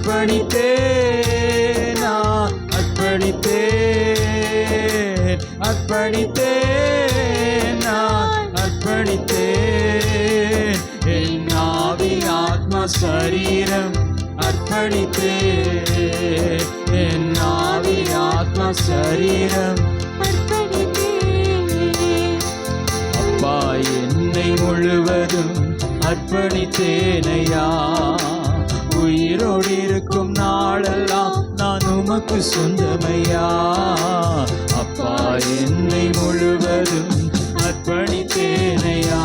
அர்ப்பணித்தேன், நான் அர்ப்பணித்தேன், அர்ப்பணித்தேன், நான் அர்ப்பணித்தேன். என் ஆவி ஆத்மா சரீரம் அர்ப்பணித்தேன், என் ஆவி ஆத்மா சரீரம் அர்ப்பணித்தேன். அப்பா, என்னை முழுவதும் அர்ப்பணித்தேனையா. உயிரோடு இருக்கும் நாளெல்லாம் நான் உமக்கு சொந்தமையா. அப்பா, என்னை முழுவதும் அர்ப்பணித்தேனையா.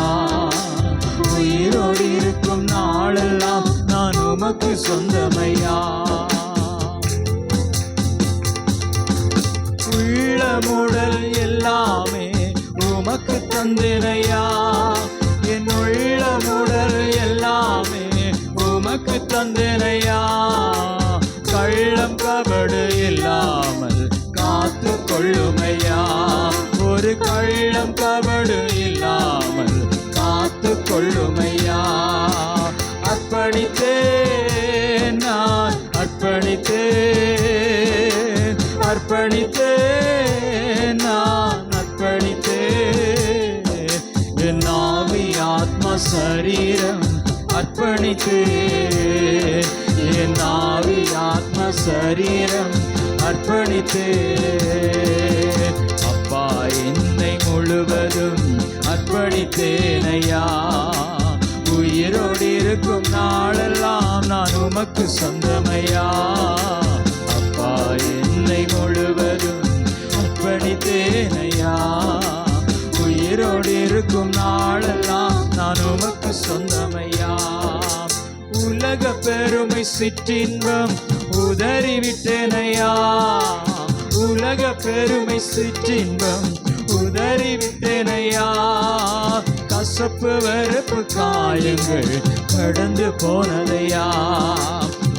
உயிரோடு இருக்கும் நாளெல்லாம் நான் உமக்கு சொந்தமையா. உள்ளமுடல் எல்லாமே உமக்கு தந்தேனையா. என் உள்ளமுடல் எல்லாமே உமக்கு தந்தேனையா. கள்ளம் கபடு இல்லாமல் காத்து கொள்ளுமையா. ஒரு கள்ளம் கபடு இல்லாமல் காத்து கொள்ளுமையா. அர்ப்பணித்தேன், நான் அர்ப்பணித்தேன், அர்ப்பணித்தேன், நான் அர்ப்பணித்தேன். என் ஆவி ஆத்மா சரீரம் அர்ப்பணித்தேன், என் ஆவி ஆத்மா சரீரம் அர்ப்பணித்தேன். அப்பா, என்னை முழுவதும் அர்ப்பணித்தேனையா. உயிரோடு இருக்கும் நாளெல்லாம் நான் உமக்கு சொந்தமையா. அப்பா, என்னை முழுவதும் அர்ப்பணித்தேனையா. உயிரோடு இருக்கும் நாளெல்லாம் நான் உமக்கு சொந்தமையா. உலக பெருமை சிற்றின்பம் உதறிவிட்டேனையா. உலக பெருமை சிற்றின்பம் உதறிவிட்டேனையா. கசப்பு வெறுப்பு காயங்கள் கடந்து போனதையா.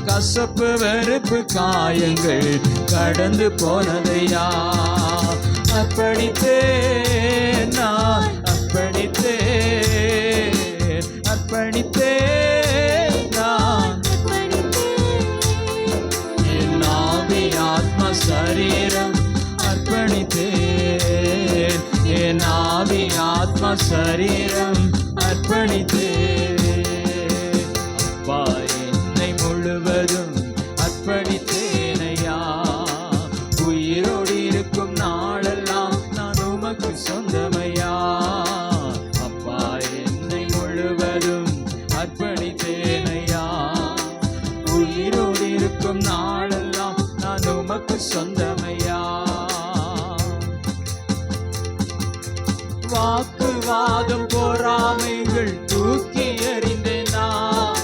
கசப்பு வெறுப்பு காயங்கள் கடந்து போனதையா. அர்ப்பணித்தேன், நான் அர்ப்பணித்தேன், அர்ப்பணித்தேன், நான் என் ஆவி ஆத்மா சரீரம் அர்ப்பணித்தேன், என் ஆவி ஆத்மா சரீரம் அர்ப்பணித்தேன். அப்பா, என்னை முழுவதும் அர்ப்பணித்தேனையா. உயிரோடு இருக்கும் நாளெல்லாம் நான் உமக்கு சொந்தமையா. அப்பா, என்னை முழுவதும் அர்ப்பணித்தேனையா. உயிரோடு இருக்கும் நாளெல்லாம் நான் உமக்கு சொந்தமையா. வாக்குவாதம் பொறாமைகள் தூக்கி எறிந்தேன் நான்.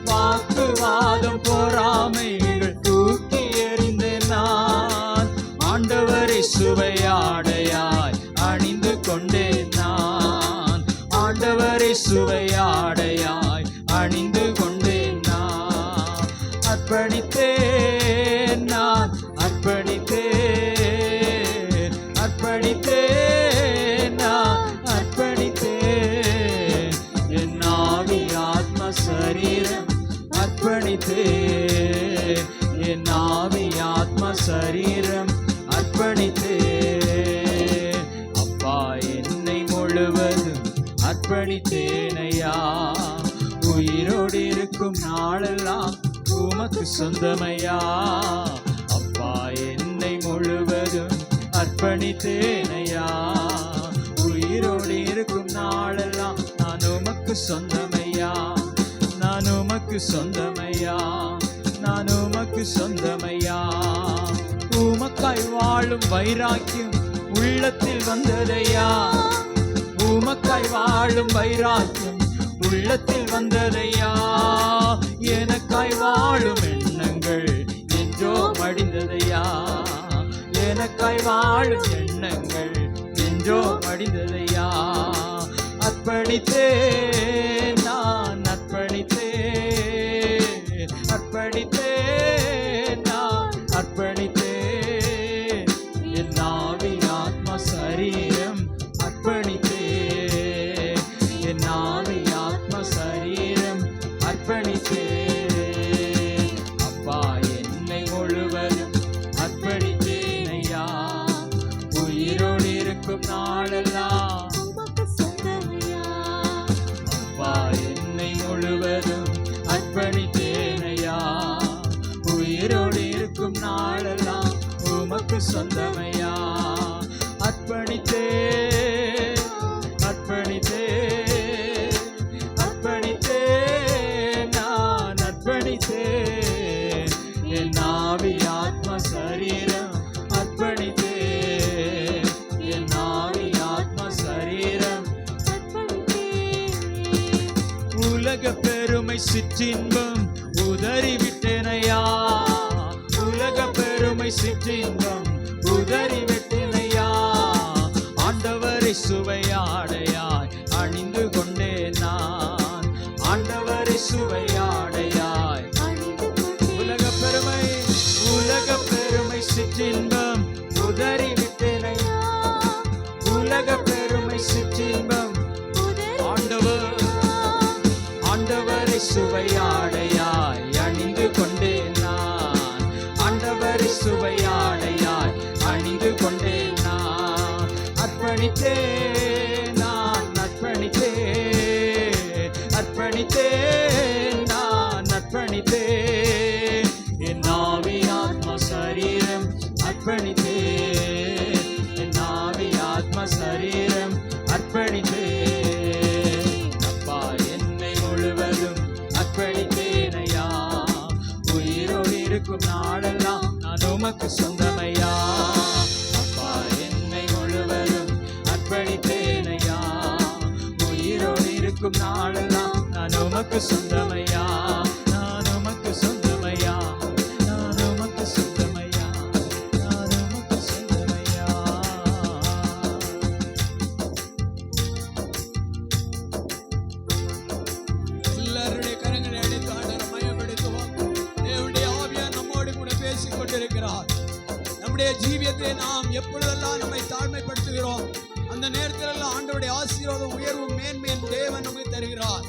வாக்குவாதம் பொறாமைகள் தூக்கி எறிந்தேன் நான். ஆண்டவரை சுவையாடையாய் அணிந்து கொண்டேன் நான். ஆண்டவரை சுவையாடையாய் அணிந்து கொண்டேன் நான். அர்ப்பணித்தேன், நான் அர்ப்பணித்தேன், அர்ப்பணித்தேன், நான் அர்ப்பணித்தேன். என் ஆவி ஆத்மா சரீரம் அர்ப்பணித்தேன், என் ஆவி ஆத்மா சரீரம் அர்ப்பணித்தேன். அப்பா, என்னை முழுவதும் அர்ப்பணித்தேனையா. உயிரோடு இருக்கும் நாளெல்லாம் உமக்கு சொந்தமையா. அப்பா, என்னை முழுவதும் அர்ப்பணித்தேனையா. உயிரோடு இருக்கும் நாளெல்லாம் நான் உமக்கு சொந்தமையா. நான் உமக்கு சொந்தமையா, நான் உமக்கு சொந்தமையா. உமக்காய் வாழும் வைராக்கியம் உள்ளத்தில் வந்ததையா. உமக்காய் வாழும் வைராக்கியம் உள்ளத்தில் வந்ததையா. எனக்காய் வாழும் எண்ணங்கள் என்றோ மடிந்ததையா. எனக்காய் வாழும் எண்ணங்கள் என்றோ மடிந்ததையா. அர்ப்பணித்தேன், நான் அர்ப்பணித்தேன், அர்ப்பணித்தேன், நான் அர்ப்பணித்தேன். என் ஆவி ஆத்மா சரீரம் அர்ப்பணித்தேன், என் ஆவி ஆத்மா சரீரம் அர்ப்பணித்தேன். அப்பா, சொந்தமையா. அர்ப்பணித்தே அர்ப்பணித்தே அர்ப்பணித்தே நான் அர்ப்பணித்தே என் ஆவி ஆத்ம சரீரம் அர்ப்பணித்தே என் ஆவி ஆத்ம சரீரம். உலக பெருமை சிற்றின்பம் உதறிவிட்டேனையா. உலக பெருமை சிற்றின்பம் உதறிவிட்டேனையா. ஆண்டவரை சுவையாடையாய் அணிந்து கொண்டேன் நான். ஆண்டவரை சுவையாடையாய் உலக பெருமை சிற்றின்பம் உதறிவிட்டேனையா. உலக பெருமை சிற்றின்பம் ஆண்டவரை சுவையாடையாய் அணிந்து கொண்டேன் நான். ஆண்டவரை சுவையாடையாய் அணிந்து கொண்டேன் நான். அர்ப்பணித்தே நான் அர்ப்பணித்தே அர்ப்பணித்தே நான் அர்ப்பணித்தே என் ஆவி ஆத்ம சரீரம் அர்ப்பணித்தே என் ஆவி ஆத்ம சரீரம் அர்ப்பணித்தே. அப்பா என்னை முழுவதும் அர்ப்பணித்தேனையா. உயிரோடு இருக்கும் நாளெல்லாம் நான் உமக்கு சொந்தமையா. அப்பா என்னை முழுவதும் அர்ப்பணித்தேனையா. உயிரோடு இருக்கும் நாளெல்லாம் நான் உமக்கு சொந்தமையா. நான் உமக்கு சொந்தமையா. நான் உமக்கு சொந்தமையா. நான் உமக்கு சொந்தமையா. எல்லாருடைய கரங்களை அடித்து ஆண்டவரை மயப்படுத்துவோம். தேவனுடைய ஆவியார் நம்மோடு கூட பேசிக் கொண்டிருக்கிறார். நம்முடைய ஜீவியத்தை நாம் எப்பொழுதெல்லாம் நம்மை தாழ்மைப்படுத்துகிறோம் அந்த நேரத்திலெல்லாம் ஆண்டவருடைய ஆசீர்வாதம் உயர்வும் மேன்மையின் தேவன் நமக்கு தருகிறார்.